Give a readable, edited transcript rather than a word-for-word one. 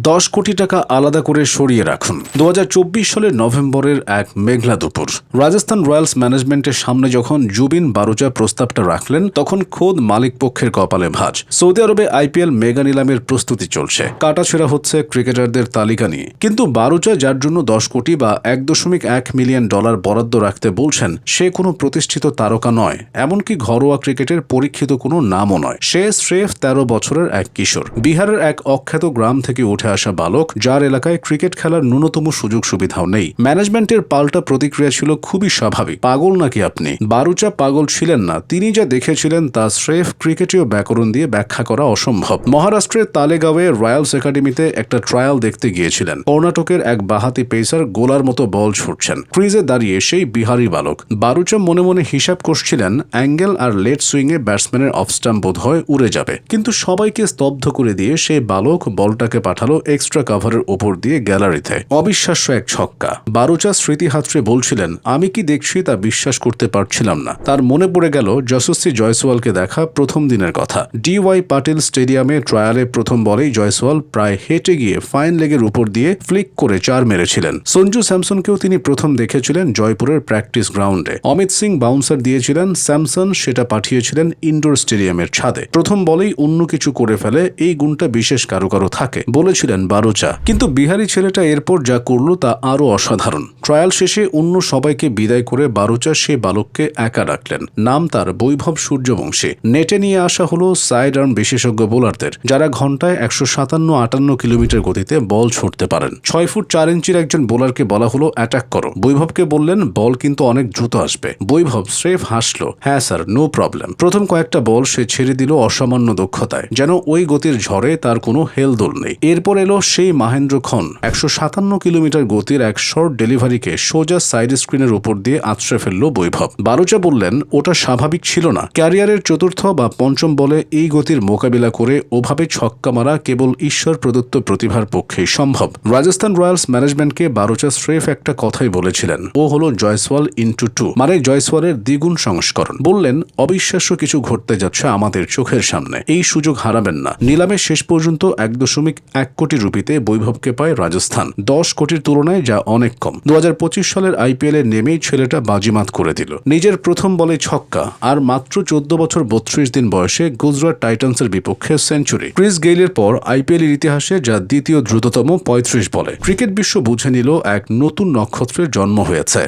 10 কোটি টাকা আলাদা করে সরিয়ে রাখুন। 2024 সালের নভেম্বরের এক মেঘলা দুপুর রাজস্থান রয়্যালস ম্যানেজমেন্টের সামনে যখন জুবিন বারুচা প্রস্তাবটা রাখলেন, তখন খোদ মালিক পক্ষের কপালে ভাঁজ। সৌদি আরবে আইপিএল মেগা নিলামের প্রস্তুতি চলছে, কাটাছেঁড়া হচ্ছে ক্রিকেটারদের তালিকা নিয়ে। কিন্তু বারুচা, যার জন্য 10 কোটি বা $1.1 মিলিয়ন বরাদ্দ রাখতে বলছেন, সে কোনো প্রতিষ্ঠিত তারকা নয়, এমনকি ঘরোয়া ক্রিকেটের পরীক্ষিত কোনো নামও নয়। সে স্রেফ 13 বছরের এক কিশোর, বিহারের এক অখ্যাত গ্রাম থেকে উঠে আসা বালক, যার এলাকায় ক্রিকেট খেলার ন্যূনতম সুযোগ সুবিধাও নেই। ম্যানেজমেন্টের পাল্টা প্রতিক্রিয়া ছিল খুবই স্বাভাবিক। পাগল নাকি আপনি? বারুচা পাগল ছিলেন না। তিনি যা দেখেছিলেন তা স্রেফ ক্রিকেটীয় ব্যাকরণ দিয়ে ব্যাখ্যা করা অসম্ভব। মহারাষ্ট্রের তালেগাঁওয়ে রয়্যালস একাডেমিতে একটা ট্রায়াল দেখতে গিয়েছিলেন। কর্ণাটকের এক বাহাতি পেসার গোলার মতো বল ছুটছেন, ক্রিজে দাঁড়িয়ে সেই বিহারি বালক। বারুচা মনে মনে হিসাব করছিলেন, angle R late সুইংয়ে ব্যাটসম্যানের of stump বোধ হয় উড়ে যাবে। কিন্তু সবাইকে স্তব্ধ করে দিয়ে সেই বালক বলটাকে পাঠালো এক্সট্রা কাভারের উপর দিয়ে গ্যালারিতে। অবিশ্বাস্য এক ছক্কা। বারুচা স্মৃতি হাতড়ে বলছিলেন, আমি কি দেখছি তা বিশ্বাস করতে পারছিলাম না। তার মনে পড়ে গেল যশস্বী জয়সওয়ালকে দেখা প্রথম দিনের কথা। DY পাটিল স্টেডিয়ামে ট্রায়ালে প্রথম বলেই জয়সওয়াল প্রায় হেঁটে গিয়ে ফাইন লেগের উপর দিয়ে ফ্লিক করে 4 মেরেছিলেন। সঞ্জু স্যামসনকেও তিনি প্রথম দেখেছিলেন জয়পুরের প্র্যাকটিস গ্রাউন্ডে। অমিত সিং বাউন্সার দিয়েছিলেন, স্যামসন সেটা পাঠিয়েছিলেন ইনডোর স্টেডিয়ামের ছাদে। প্রথম বলেই অন্য কিছু করে ফেলে, এই গুণটা বিশেষ কারো কারো থাকে বলেছিলেন বারুচা। কিন্তু বিহারি ছেলেটা এরপর যা করল তা আরও অসাধারণ। ট্রায়াল শেষে অন্য সবাইকে বিদায় করে বারুচা সে বালককে একা রাখলেন। নাম তার বৈভব সূর্যবংশী। নেটে নিয়ে আসা হলো সাইড আর্ম বিশেষজ্ঞ বোলারদের, যারা ঘন্টায় 157-58 কিলোমিটার গতিতে বল ছুটতে পারেন। 6 ফুট 4 ইঞ্চির একজন বোলারকে বলা হলো অ্যাটাক করো। বৈভবকে বললেন, বল কিন্তু অনেক দ্রুত আসবে। বৈভব স্রেফ হাসলো, হ্যাঁ স্যার, নো প্রবলেম। প্রথম কয়েকটা বল সে ছেড়ে দিল অসামান্য দক্ষতায়, যেন ওই গতির ঝড়ে তার কোনো হেলদোল নেই। এরপর এলো সেই মাহেন্দ্র খন। 157 কিলোমিটার গতির এক শর্ট ডেলিভারিকে সোজা সাইড স্ক্রিনের উপর দিয়ে আছড়ে ফেলল বৈভব। বারুচা বললেন, ওটা স্বাভাবিক ছিল না। ক্যারিয়ারের চতুর্থ বা পঞ্চম বলে এই গতির মোকাবিলা করে ওভাবে ছক্কা মারা কেবল ঈশ্বর প্রদত্ত প্রতিভার পক্ষেই সম্ভব। রাজস্থান রয়্যালস ম্যানেজমেন্টকে বারুচা স্রেফ একটা কথাই বলেছিলেন, ও হলো জয়সওয়াল ইনটু 2, মানে জয়সওয়ালের দ্বিগুণ সংস্করণ। বললেন, অবিশ্বাস্য কিছু ঘটতে যাচ্ছে আমাদের চোখের সামনে, এই সুযোগ হারাবেন না। নিলামে শেষ পর্যন্ত 1.1 কোটি রুপিতে বৈভবকে পায় রাজস্থান, 10 কোটির তুলনায় যা অনেক কম। 2025 সালের IPL-এ নেমেই ছেলেটা বাজিমাত করে দিল। নিজের প্রথম বলে ছক্কা, আর মাত্র 14 বছর 32 দিন বয়সে গুজরাট টাইটান্সের বিপক্ষে সেঞ্চুরি। ক্রিস গেইলের পর IPL-এর ইতিহাসে যা দ্বিতীয় দ্রুততম 35 বলে। ক্রিকেট বিশ্ব বুঝে নিল এক নতুন নক্ষত্রের জন্ম হয়েছে।